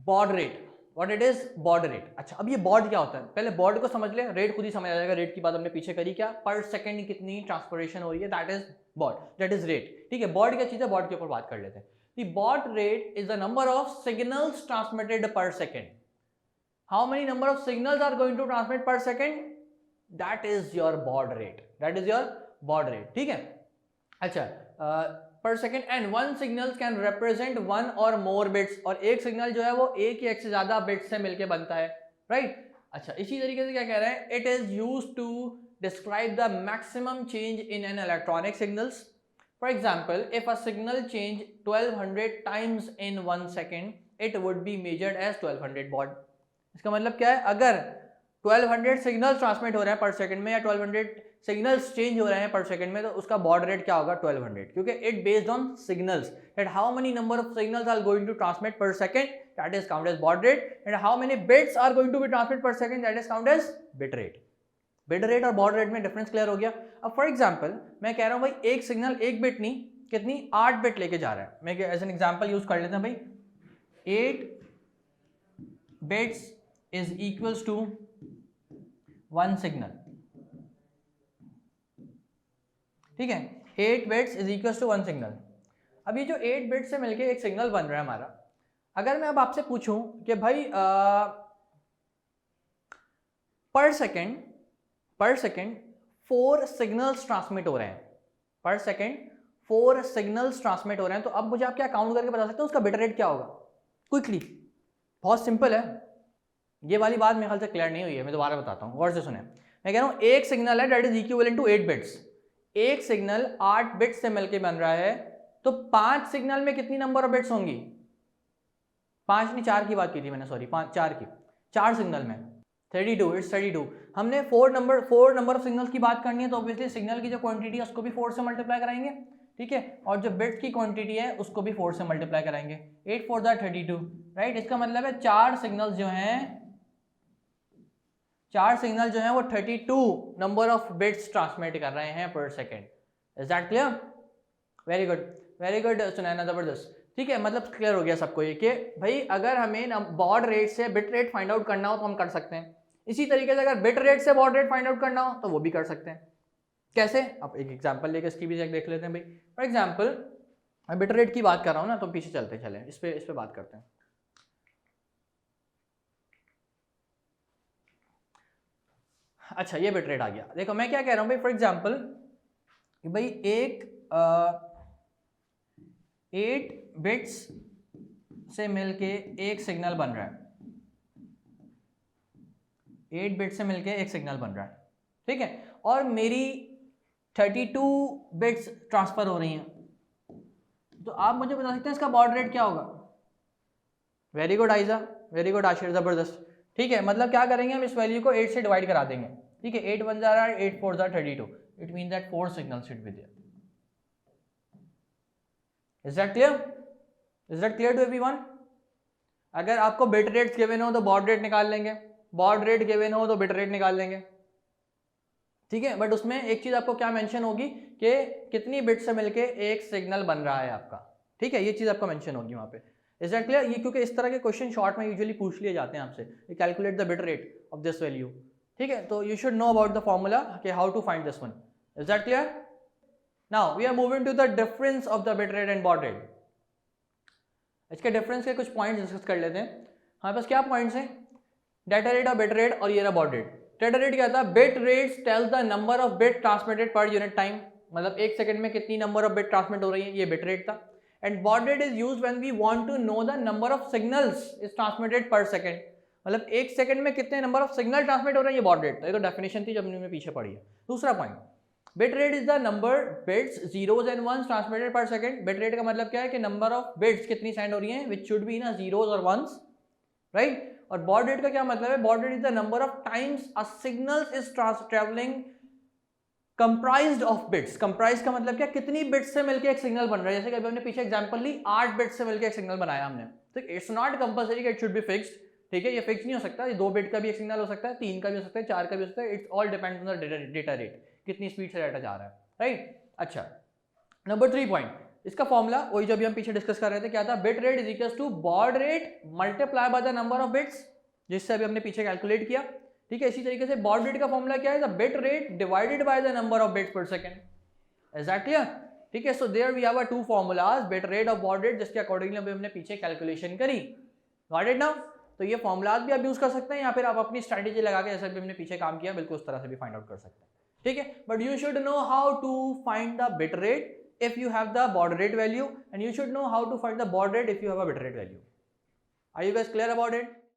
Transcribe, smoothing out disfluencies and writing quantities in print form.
Baud rate, what it is, baud rate. अच्छा, अब ये बॉड क्या होता है, पहले बॉड को समझ ले, रेट खुद ही समझ आ जाएगा। रेट की बात हमने पीछे करी, क्या पर सेकंड कितनी ट्रांसपोर्टेशन हो रही है, that is baud, that is rate. ठीक है, बॉड क्या चीज है, बॉड के ऊपर बात कर लेते हैं। The baud rate is the number of signals transmitted per second. How many number of signals are going to transmit per second, that is your baud rate, that is your baud rate. ठीक है, अच्छा, per second, and one signal can represent one और more bits, और एक signal जो है वो एक या एक से ज्यादा बिट्स से मिलके बनता है, राइट। अच्छा, इसी तरीके से क्या कह रहे हैं, it is used to describe the maximum change in an electronic signals. For example, if a signal change 1200 times in 1 second, it would be measured as 1200 baud. इसका मतलब क्या है, अगर 1200 सिग्नल्स ट्रांसमिट हो रहे हैं पर सेकंड में, या 1200 सिग्नल्स चेंज हो रहे हैं पर सेकंड में, तो उसका बॉड रेट क्या होगा, 1200, क्योंकि it based on signals, that how many number of signals are going to transmit per second, that is count as baud rate, and how many bits are going to be transmit per second, that is count as bit rate. Bit rate और baud rate में difference clear हो गया। अब for example मैं कह रहा हूं भाई एक सिग्नल एक बिट नहीं, कितनी 8 बिट लेके जा रहा है। मैं एज एन एग्जांपल यूज कर लेते हैं भाई, 8 bits is equals to 1 signal. ठीक है, 8 bits is equals to 1 signal. अब ये जो 8 बिट्स से मिलके एक सिग्नल बन रहा है हमारा, अगर मैं अब आपसे पूछूं कि भाई पर सेकेंड 4 सिग्नल्स ट्रांसमिट हो रहे हैं, पर सेकेंड 4 सिग्नल्स ट्रांसमिट हो रहे हैं, तो अब मुझे आप क्या काउंट करके बता सकते हो उसका बिट रेट क्या होगा, क्विकली। बहुत सिंपल है, ये वाली बात मेरे ख्याल से क्लियर नहीं हुई है, मैं दोबारा बताता हूँ, गौर से सुने। मैं कह रहा हूँ एक सिग्नल है that is equivalent to 8 bits, एक सिग्नल 8 बिट्स से मिलके बन रहा है, तो 5 सिग्नल में कितनी नंबर ऑफ बिट्स होंगी, 5 नहीं 4 की बात की थी मैंने, सॉरी 4 की, 4 सिग्नल में 32, इट्स 32। हमने 4 नंबर ऑफ सिग्नल्स की बात करनी है, तो ऑब्वियसली सिग्नल की जो क्वांटिटी है उसको भी 4 से मल्टीप्लाई कराएंगे, ठीक है, और जो बिट्स की क्वांटिटी है उसको भी 4 से मल्टीप्लाई कराएंगे, 8 4 32, राइट। इसका मतलब है 4 सिग्नल जो हैं वो 32 नंबर ऑफ बिट्स ट्रांसमिट कर रहे हैं पर second. Is that clear? Very good Sunaina, जबरदस्त। ठीक है, मतलब क्लियर हो गया सबको ये कि भाई अगर हमें बॉड रेट से बिट रेट फाइंड आउट करना हो तो हम कर सकते हैं, इसी तरीके से अगर बिट रेट से बॉड रेट फाइंड आउट करना हो तो वो भी कर सकते हैं। कैसे? अब एक एग्जांपल लेके इसकी भी देख लेते हैं भाई। फॉर एग्जांपल मैं बिट रेट की बात कर रहा हूँ ना, तो पीछे चले इस पे बात करते हैं। अच्छा, ये बिट रेट आ गया। देखो मैं क्या कह रहा हूँ भाई, फॉर एग्जांपल भाई एक 8 बिट्स से मिलके एक सिग्नल बन रहा है, 8 बिट से मिलके एक सिग्नल बन रहा है, ठीक है, और मेरी 32 बिट्स ट्रांसफर हो रही हैं, तो आप मुझे बता सकते हैं इसका बॉड रेट क्या होगा? Very good Aiza, very good Ashir, जबरदस्त। ठीक है, मतलब क्या करेंगे हम इस वैल्यू को 8 से डिवाइड करा देंगे, ठीक है, 8 1 जा रहा है, 8 4 जा 32, it mean that 4 signals should be there. Is that clear to everyone? अगर आपको बिट रेट्स गिवन हो तो बॉड रेट निकाल लेंगे, बॉड रेट गिवन हो तो बिट रेट निकाल लेंगे, ठीक है, बट उसमें एक चीज आपको क्या मेंशन होगी कि कितनी बिट से मिलके एक सिग्नल बन रहा है आपका, ठीक है, ये चीज आपको मेंशन होगी वहां पे। Is that clear? ये क्योंकि इस तरह के क्वेश्चन शॉर्ट में यूजुअली पूछ लिए जाते हैं आपसे, calculate the bit rate of this value, ठीक है, तो you should know about the formula कि how to find this one. Is that clear? Now we are moving to the difference of the bit rate and baud rate. इसके difference के कुछ points discuss कर लेते हैं। हमारे पास क्या points हैं? डाटा रेट और बिट रेट, और ये रहा बॉड रेट। डाटा रेट क्या था? Bit rates tells the number of bit transmitted per unit time, मतलब एक सेकंड में कितनी नंबर ऑफ बिट ट्रांसमिट हो रही है, ये बिट रेट था। And baud rate is used when we want to know the number of signals is transmitted per second, मतलब एक सेकंड में कितने नंबर ऑफ सिग्नल ट्रांसमिट हो रहे हैं, ये बॉड रेट था। ये तो डेफिनेशन थी जब हमने पीछे पढ़ी है। दूसरा point, bit rate is the number bits zeros and ones transmitted per second. Bit rate का मतलब क्या है कि नंबर ऑफ बिट्स कितनी सेंड हो रही हैं, विच शुड बी ना जीरोज और वंस, राइट। और बॉड रेट का क्या मतलब है? Baud rate is the number of times a signal is travelling comprised of bits. Comprise का मतलब क्या? कितनी बिट्स से मिलकर एक सिग्नल बन रहा है। जैसे कि अभी हमने पीछे एग्जांपल ली, 8 बिट्स से मिलकर एक सिग्नल बनाया हमने, तो इट्स नॉट कंपल्सरी कि इट शुड बी फिक्स्ड, ठीक है, ये फिक्स नहीं हो सकता, ये 2 बिट का भी एक सिग्नल हो सकता है, 3 का भी हो सकता है, 4 का भी हो सकता है, it's all depends on the data rate, कितनी स्पीड से डाटा जा रहा है, राइट। अच्छा, नंबर 3 पॉइंट, इसका फॉर्मूला वही जो अभी हम पीछे डिस्कस कर रहे थे, क्या था, bit rate is equal to baud rate multiply by the number of bits, जिससे अभी हमने पीछे कैलकुलेट किया। ठीक है, इसी तरीके से बॉड रेट का फॉर्मूला क्या है, the bit rate divided by the number of bits per second. Is that clear? ठीक है, so there we have a two formulas, bit rate और बॉड रेट, जिसके अकॉर्डिंगली अभी हमने पीछे कैलकुलेशन करी। Got it now? तो ये फॉर्मूलाज भी आप यूज कर सकते हैं या फिर आप अपनी स्ट्रेटेजी लगा के, जैसे भी हमने पीछे काम किया बिल्कुल उस तरह से भी फाइंड आउट कर सकते हैं। ठीक है, but you should know how to find the bit rate if you have the baud rate value, and you should know how to find the baud rate if you have a bit rate value. Are you guys clear about it?